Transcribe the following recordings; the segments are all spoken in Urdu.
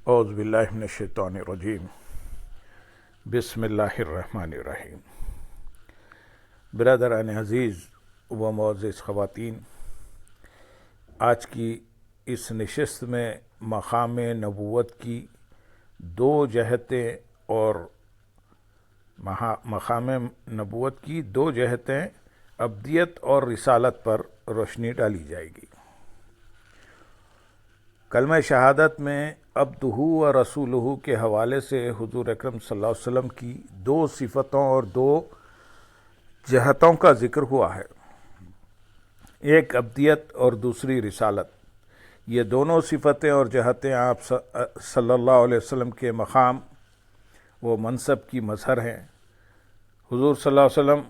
اعوذ باللہ من الشیطان الرجیم بسم اللہ الرحمن الرحیم۔ برادران عزیز و معزز خواتین، آج کی اس نشست میں مقام نبوت کی دو جہتیں اور مقام نبوت کی دو جہتیں ابدیت اور رسالت پر روشنی ڈالی جائے گی۔ کلمہ شہادت میں عبدہ و رسولہ کے حوالے سے حضور اکرم صلی اللہ علیہ وسلم کی دو صفتوں اور دو جہتوں کا ذکر ہوا ہے، ایک ابدیت اور دوسری رسالت۔ یہ دونوں صفتیں اور جہتیں آپ صلی اللہ علیہ وسلم کے مقام و منصب کی مظہر ہیں۔ حضور صلی اللہ علیہ وسلم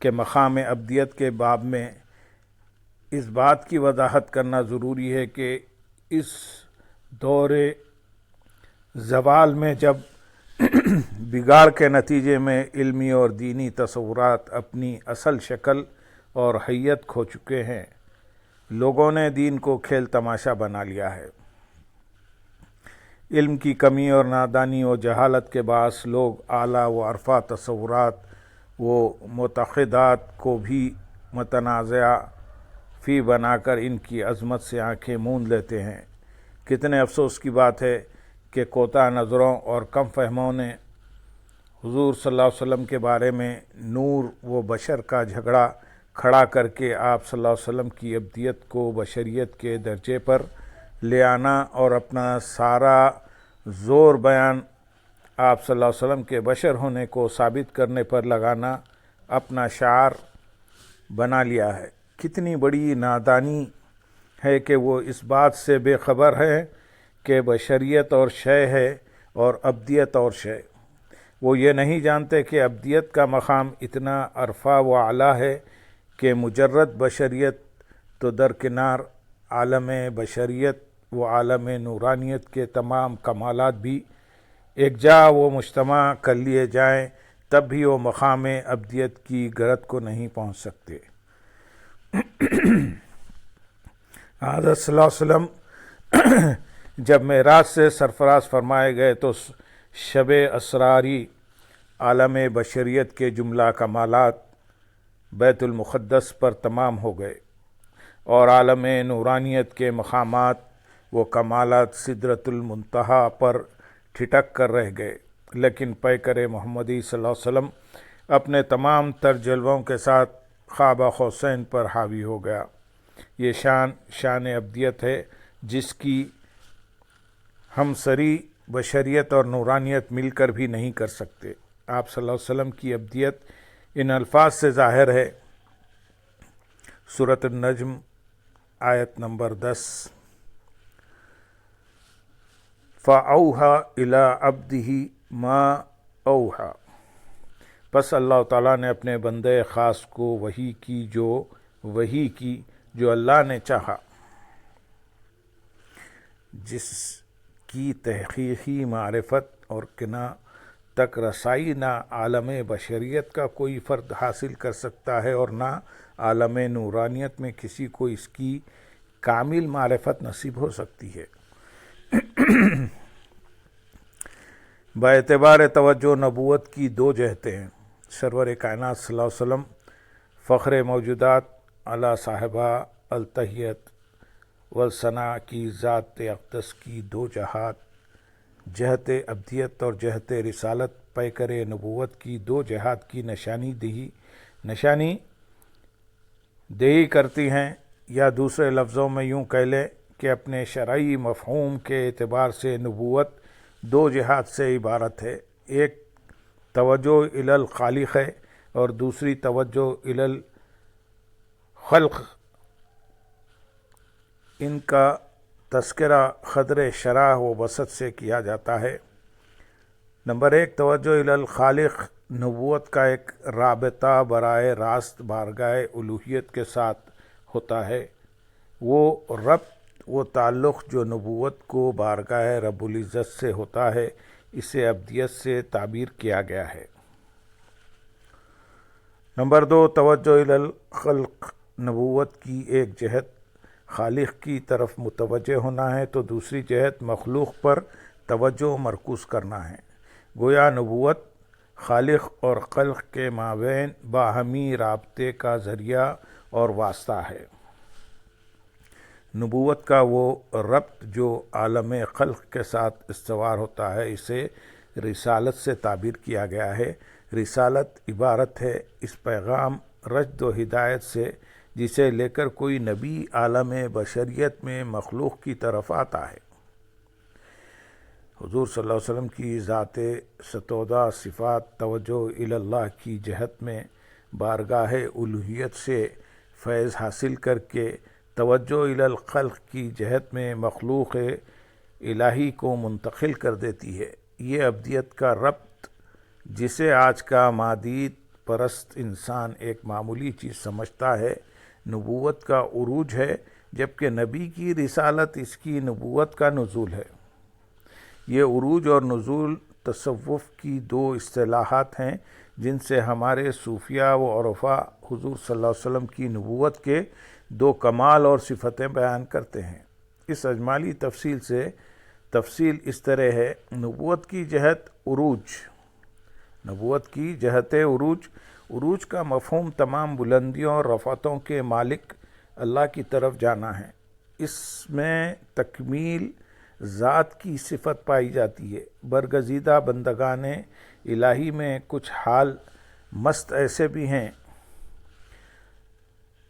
کے مقام ابدیت کے باب میں اس بات کی وضاحت کرنا ضروری ہے کہ اس دور زوال میں جب بگاڑ کے نتیجے میں علمی اور دینی تصورات اپنی اصل شکل اور حیت کھو چکے ہیں، لوگوں نے دین کو کھیل تماشا بنا لیا ہے۔ علم کی کمی اور نادانی و جہالت کے باعث لوگ اعلیٰ و عرفہ تصورات و معتقدات کو بھی متنازعہ فی بنا کر ان کی عظمت سے آنکھیں موند لیتے ہیں۔ کتنے افسوس کی بات ہے کہ کوتاہ نظروں اور کم فہموں نے حضور صلی اللہ علیہ وسلم کے بارے میں نور و بشر کا جھگڑا کھڑا کر کے آپ صلی اللہ علیہ وسلم کی ابدیت کو بشریت کے درجے پر لے آنا اور اپنا سارا زور بیان آپ صلی اللہ علیہ وسلم کے بشر ہونے کو ثابت کرنے پر لگانا اپنا شعار بنا لیا ہے۔ کتنی بڑی نادانی ہے کہ وہ اس بات سے بے خبر ہے کہ بشریت اور شے ہے اور ابدیت اور شے۔ وہ یہ نہیں جانتے کہ ابدیت کا مقام اتنا عرفہ و اعلیٰ ہے کہ مجرد بشریت تو درکنار، عالم بشریت و عالم نورانیت کے تمام کمالات بھی یکجا و مجتمع کر لیے جائیں تب بھی وہ مقام ابدیت کی گرد کو نہیں پہنچ سکتے۔ حضرت صلی اللہ علیہ وسلم جب معراج سے سرفراز فرمائے گئے تو شب اسراری عالم بشریت کے جملہ کمالات بیت المقدس پر تمام ہو گئے اور عالم نورانیت کے مقامات و کمالات سدرۃ المنتہا پر ٹھٹک کر رہ گئے، لیکن پیکر محمدی صلی اللہ علیہ وسلم اپنے تمام تر جلووں کے ساتھ خواب حسین پر حاوی ہو گیا۔ یہ شان ابدیت ہے جس کی ہمسری بشریت اور نورانیت مل کر بھی نہیں کر سکتے۔ آپ صلی اللہ علیہ وسلم کی ابدیت ان الفاظ سے ظاہر ہے۔ سورۃ النجم آیت نمبر 10، فَأَوْحَى إِلَىٰ عَبْدِهِ مَا أَوْحَىٰ۔ پس اللہ تعالیٰ نے اپنے بندے خاص کو وحی کی جو اللہ نے چاہا، جس کی تحقیقی معرفت اور قنا تک رسائی نہ عالم بشریت کا کوئی فرد حاصل کر سکتا ہے اور نہ عالم نورانیت میں کسی کو اس کی کامل معرفت نصیب ہو سکتی ہے۔ باعتبار توجہ نبوت کی دو جہتیں ہیں۔ سرور کائنات صلی اللہ علیہ وسلم فخر موجودات اعلیٰ صاحبہ التحیت والثناء کی ذات اقدس کی دو جہات، جہت ابدیت اور جہت رسالت، پیکر نبوت کی دو جہات کی نشانی دہی کرتی ہیں، یا دوسرے لفظوں میں یوں کہہ لیں کہ اپنے شرعی مفہوم کے اعتبار سے نبوت دو جہات سے عبارت ہے، ایک توجہ الی الخالق ہے اور دوسری توجہ الی الخلق۔ ان کا تذکرہ قدر شرح و بسط سے کیا جاتا ہے۔ نمبر ایک، توجہ الی الخالق نبوت کا ایک رابطہ براہ راست بارگاہ الوہیت کے ساتھ ہوتا ہے۔ وہ ربط و تعلق جو نبوت کو بارگاہ رب العزت سے ہوتا ہے، اسے ابدیت سے تعبیر کیا گیا ہے۔ نمبر دو، توجہ الی الخلق نبوت کی ایک جہت خالق کی طرف متوجہ ہونا ہے تو دوسری جہت مخلوق پر توجہ مرکوز کرنا ہے۔ گویا نبوت خالق اور خلق کے مابین باہمی رابطے کا ذریعہ اور واسطہ ہے۔ نبوت کا وہ ربط جو عالم خلق کے ساتھ استوار ہوتا ہے اسے رسالت سے تعبیر کیا گیا ہے۔ رسالت عبارت ہے اس پیغام رشد و ہدایت سے جسے لے کر کوئی نبی عالم بشریت میں مخلوق کی طرف آتا ہے۔ حضور صلی اللہ علیہ وسلم کی ذات ستودہ صفات توجہ الی اللہ کی جہت میں بارگاہ الوہیت سے فیض حاصل کر کے توجہ الی الخلق کی جہت میں مخلوق الہی کو منتقل کر دیتی ہے۔ یہ ابدیت کا ربط جسے آج کا مادیت پرست انسان ایک معمولی چیز سمجھتا ہے، نبوت کا عروج ہے، جبکہ نبی کی رسالت اس کی نبوت کا نزول ہے۔ یہ عروج اور نزول تصوف کی دو اصطلاحات ہیں جن سے ہمارے صوفیہ و عرفاء حضور صلی اللہ علیہ وسلم کی نبوت کے دو کمال اور صفتیں بیان کرتے ہیں۔ اس اجمالی تفصیل اس طرح ہے: نبوت کی جہت عروج۔ نبوت کی جہت عروج کا مفہوم تمام بلندیوں اور رفعتوں کے مالک اللہ کی طرف جانا ہے۔ اس میں تکمیل ذات کی صفت پائی جاتی ہے۔ برگزیدہ بندگان الہی میں کچھ حال مست ایسے بھی ہیں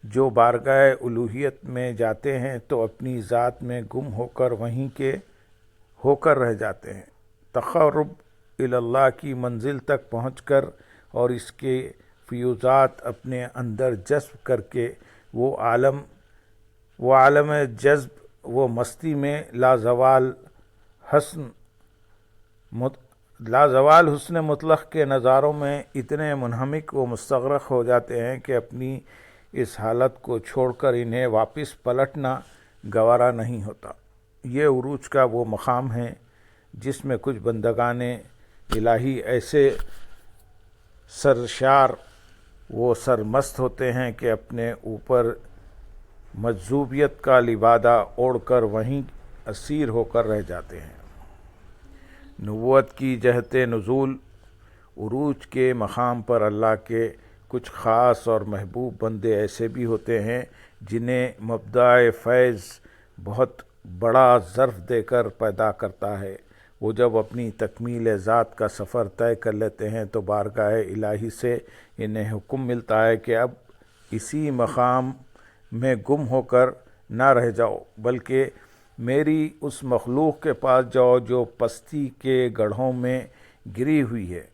جو بارگاہ الوہیت میں جاتے ہیں تو اپنی ذات میں گم ہو کر وہیں کے ہو کر رہ جاتے ہیں۔ تقرب الی اللہ کی منزل تک پہنچ کر اور اس کے فیوزات اپنے اندر جذب کر کے وہ عالم جذب و مستی میں لازوال حسن مطلق کے نظاروں میں اتنے منہمک و مستغرق ہو جاتے ہیں کہ اپنی اس حالت کو چھوڑ کر انہیں واپس پلٹنا گوارا نہیں ہوتا۔ یہ عروج کا وہ مقام ہے جس میں کچھ بندگان الہی ایسے سرشار و سرمست ہوتے ہیں کہ اپنے اوپر مجذوبیت کا لبادہ اوڑھ کر وہیں اسیر ہو کر رہ جاتے ہیں۔ نبوت کی جہت نزول عروج کے مقام پر اللہ کے کچھ خاص اور محبوب بندے ایسے بھی ہوتے ہیں جنہیں مبدأ فیض بہت بڑا ظرف دے کر پیدا کرتا ہے۔ وہ جب اپنی تکمیل ذات کا سفر طے کر لیتے ہیں تو بارگاہ الہی سے انہیں حکم ملتا ہے کہ اب اسی مقام میں گم ہو کر نہ رہ جاؤ بلکہ میری اس مخلوق کے پاس جاؤ جو پستی کے گڑھوں میں گری ہوئی ہے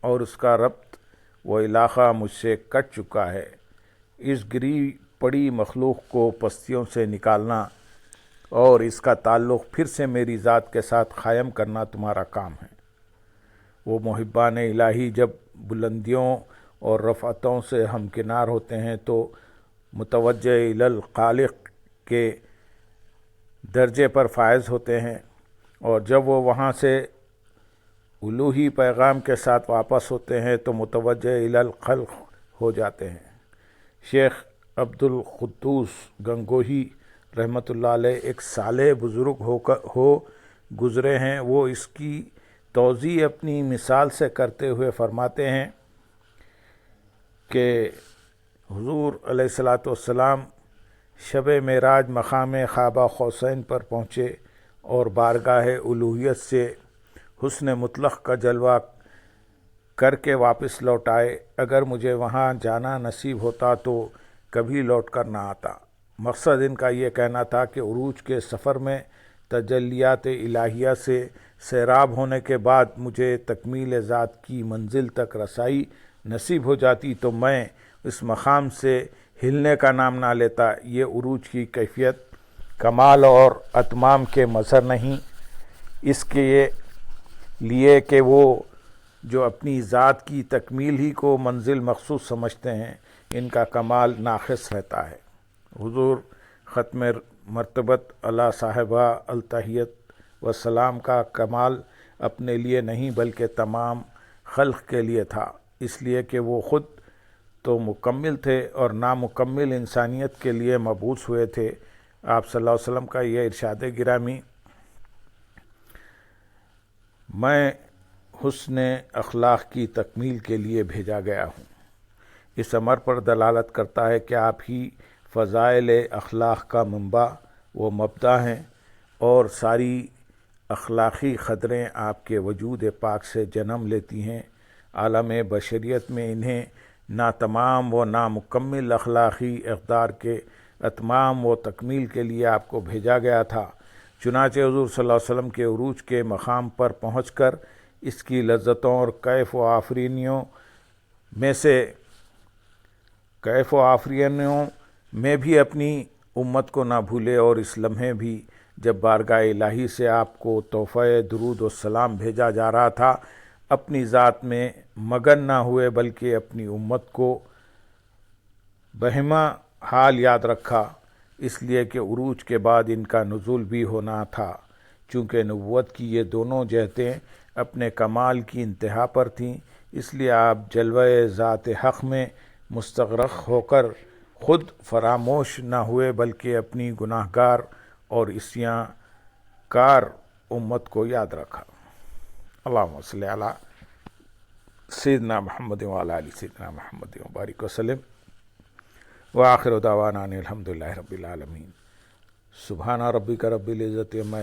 اور اس کا ربط وہ علاقہ مجھ سے کٹ چکا ہے۔ اس گری پڑی مخلوق کو پستیوں سے نکالنا اور اس کا تعلق پھر سے میری ذات کے ساتھ قائم کرنا تمہارا کام ہے۔ وہ محبان الہی جب بلندیوں اور رفعتوں سے ہمکنار ہوتے ہیں تو متوجہ الی الخالق کے درجے پر فائز ہوتے ہیں، اور جب وہ وہاں سے الوہی پیغام کے ساتھ واپس ہوتے ہیں تو متوجہ الی الخلق ہو جاتے ہیں۔ شیخ عبد القدوس گنگوہی رحمۃ اللہ علیہ ایک صالح بزرگ ہو گزرے ہیں۔ وہ اس کی توضیح اپنی مثال سے کرتے ہوئے فرماتے ہیں کہ حضور علیہ الصلاۃ والسلام شب معراج مقام قاب قوسین پر پہنچے اور بارگاہ الوہیت سے حسن مطلق کا جلوہ کر کے واپس لوٹ آئے۔ اگر مجھے وہاں جانا نصیب ہوتا تو کبھی لوٹ کر نہ آتا۔ مقصد ان کا یہ کہنا تھا کہ عروج کے سفر میں تجلیات الہیہ سے سیراب ہونے کے بعد مجھے تکمیل ذات کی منزل تک رسائی نصیب ہو جاتی تو میں اس مقام سے ہلنے کا نام نہ لیتا۔ یہ عروج کی کیفیت کمال اور اتمام کے مظہر نہیں، اس کے لیے کہ وہ جو اپنی ذات کی تکمیل ہی کو منزل مخصوص سمجھتے ہیں ان کا کمال ناقص رہتا ہے۔ حضور ختم مرتبت علی صاحبہ التحیت والسلام کا کمال اپنے لیے نہیں بلکہ تمام خلق کے لیے تھا، اس لیے کہ وہ خود تو مکمل تھے اور نامکمل انسانیت کے لیے مبعوث ہوئے تھے۔ آپ صلی اللہ علیہ وسلم کا یہ ارشاد گرامی، میں حسن اخلاق کی تکمیل کے لیے بھیجا گیا ہوں، اس امر پر دلالت کرتا ہے کہ آپ ہی فضائل اخلاق کا منبع و مبدا ہیں، اور ساری اخلاقی قدریں آپ کے وجود پاک سے جنم لیتی ہیں۔ عالم بشریت میں انہیں ناتمام و نامکمل اخلاقی اقدار کے اتمام و تکمیل کے لیے آپ کو بھیجا گیا تھا۔ چنانچہ حضور صلی اللہ علیہ وسلم کے عروج کے مقام پر پہنچ کر اس کی لذتوں اور کیف و آفرینیوں میں بھی اپنی امت کو نہ بھولے، اور اس لمحے بھی جب بارگاہ الہی سے آپ کو تحفہ درود و سلام بھیجا جا رہا تھا، اپنی ذات میں مگن نہ ہوئے بلکہ اپنی امت کو بہما حال یاد رکھا، اس لیے کہ عروج کے بعد ان کا نزول بھی ہونا تھا۔ چونکہ نبوت کی یہ دونوں جہتیں اپنے کمال کی انتہا پر تھیں، اس لیے آپ جلوہ ذات حق میں مستغرق ہو کر خود فراموش نہ ہوئے بلکہ اپنی گناہ گار اور عصیاں کار امت کو یاد رکھا۔ اللہم صلی علی سیدنا محمد وعلی آل سیدنا محمد وبارک وسلم، وآخر دعوانا ان الحمدللہ رب العالمین۔ سبحان ربک رب العزت عما